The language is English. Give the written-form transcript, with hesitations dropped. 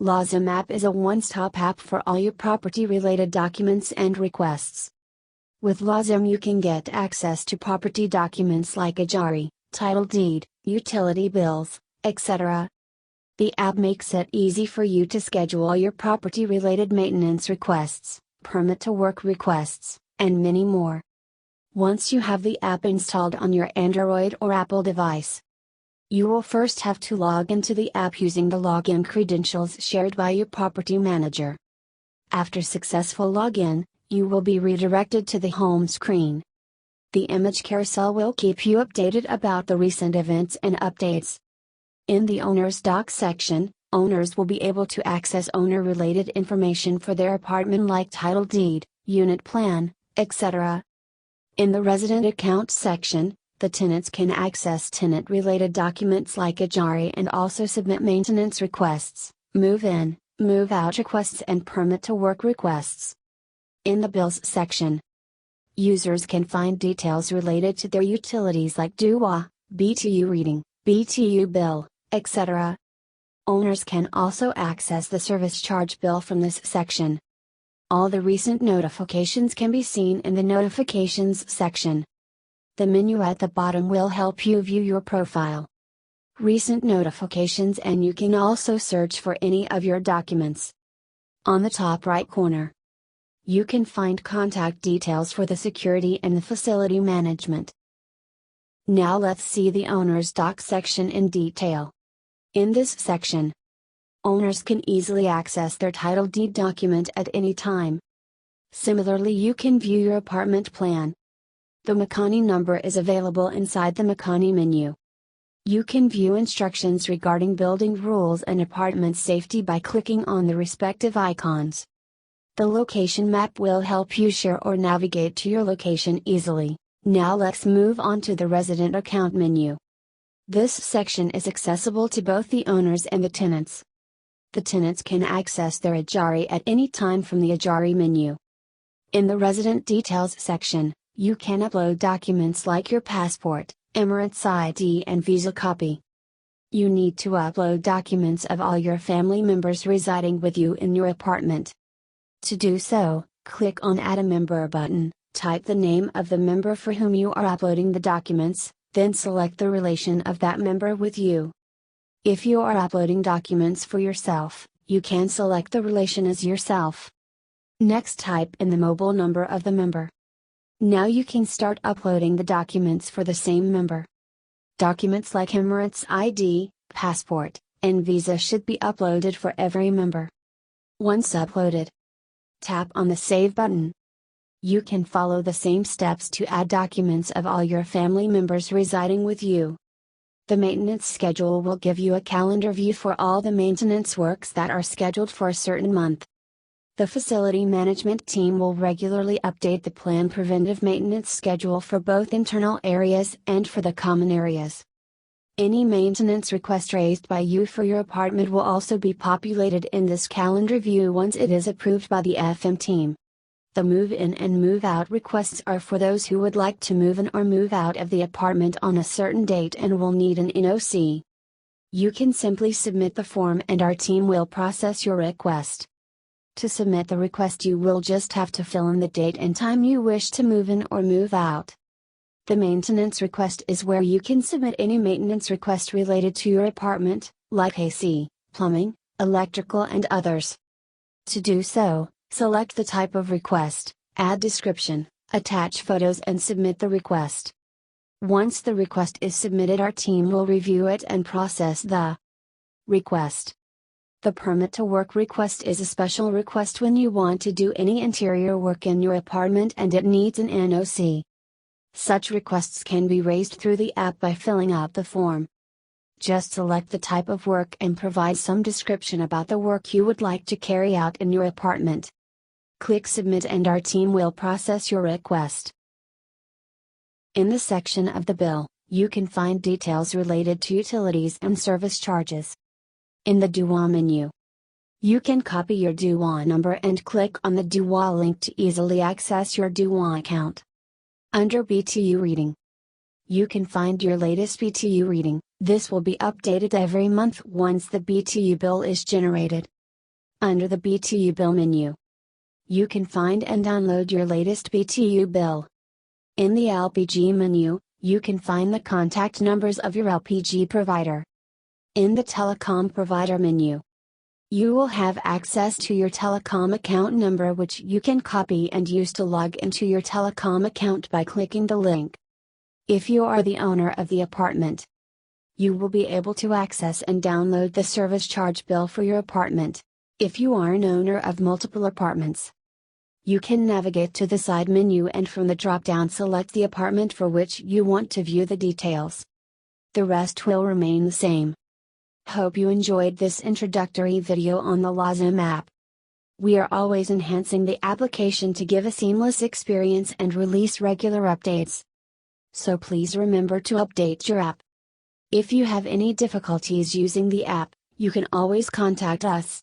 LAZIM app is a one-stop app for all your property-related documents and requests. With LAZIM you can get access to property documents like Ejari, title deed, utility bills, etc. The app makes it easy for you to schedule all your property-related maintenance requests, permit-to-work requests, and many more. Once you have the app installed on your Android or Apple device, you will first have to log into the app using the login credentials shared by your property manager. After successful login, you will be redirected to the home screen. The image carousel will keep you updated about the recent events and updates. In the Owner's Doc section, owners will be able to access owner-related information for their apartment like title deed, unit plan, etc. In the Resident Account section, the tenants can access tenant-related documents like Ejari and also submit maintenance requests, move-in, move-out requests and permit-to-work requests. In the Bills section, users can find details related to their utilities like DUA, BTU reading, BTU bill, etc. Owners can also access the service charge bill from this section. All the recent notifications can be seen in the Notifications section. The menu at the bottom will help you view your profile, recent notifications, and you can also search for any of your documents. On the top right corner, you can find contact details for the security and the facility management. Now let's see the Owner's Doc section in detail. In this section, owners can easily access their title deed document at any time. Similarly, you can view your apartment plan. The Makani number is available inside the Makani menu. You can view instructions regarding building rules and apartment safety by clicking on the respective icons. The location map will help you share or navigate to your location easily. Now let's move on to the Resident Account menu. This section is accessible to both the owners and the tenants. The tenants can access their Ejari at any time from the Ejari menu. In the Resident Details section, you can upload documents like your passport, Emirates ID and visa copy. You need to upload documents of all your family members residing with you in your apartment. To do so, click on Add a Member button, type the name of the member for whom you are uploading the documents, then select the relation of that member with you. If you are uploading documents for yourself, you can select the relation as yourself. Next, type in the mobile number of the member. Now you can start uploading the documents for the same member. Documents like Emirates ID, passport, and visa should be uploaded for every member. Once uploaded, tap on the Save button. You can follow the same steps to add documents of all your family members residing with you. The maintenance schedule will give you a calendar view for all the maintenance works that are scheduled for a certain month. The facility management team will regularly update the planned preventive maintenance schedule for both internal areas and for the common areas. Any maintenance request raised by you for your apartment will also be populated in this calendar view once it is approved by the FM team. The move-in and move-out requests are for those who would like to move in or move out of the apartment on a certain date and will need an NOC. You can simply submit the form and our team will process your request. To submit the request, you will just have to fill in the date and time you wish to move in or move out. The maintenance request is where you can submit any maintenance request related to your apartment, like AC, plumbing, electrical and others. To do so, select the type of request, add description, attach photos and submit the request. Once the request is submitted, our team will review it and process the request. The permit to work request is a special request when you want to do any interior work in your apartment and it needs an NOC. Such requests can be raised through the app by filling out the form. Just select the type of work and provide some description about the work you would like to carry out in your apartment. Click Submit and our team will process your request. In the section of the bill, you can find details related to utilities and service charges. In the DUA menu, you can copy your DUA number and click on the DUA link to easily access your DUA account. Under BTU reading, you can find your latest BTU reading. This will be updated every month once the BTU bill is generated. Under the BTU bill menu, you can find and download your latest BTU bill. In the LPG menu, you can find the contact numbers of your LPG provider. In the telecom provider menu, you will have access to your telecom account number, which you can copy and use to log into your telecom account by clicking the link. If you are the owner of the apartment, you will be able to access and download the service charge bill for your apartment. If you are an owner of multiple apartments, you can navigate to the side menu and from the drop-down select the apartment for which you want to view the details. The rest will remain the same. Hope you enjoyed this introductory video on the LAZIM app. We are always enhancing the application to give a seamless experience and release regular updates. So please remember to update your app. If you have any difficulties using the app, you can always contact us.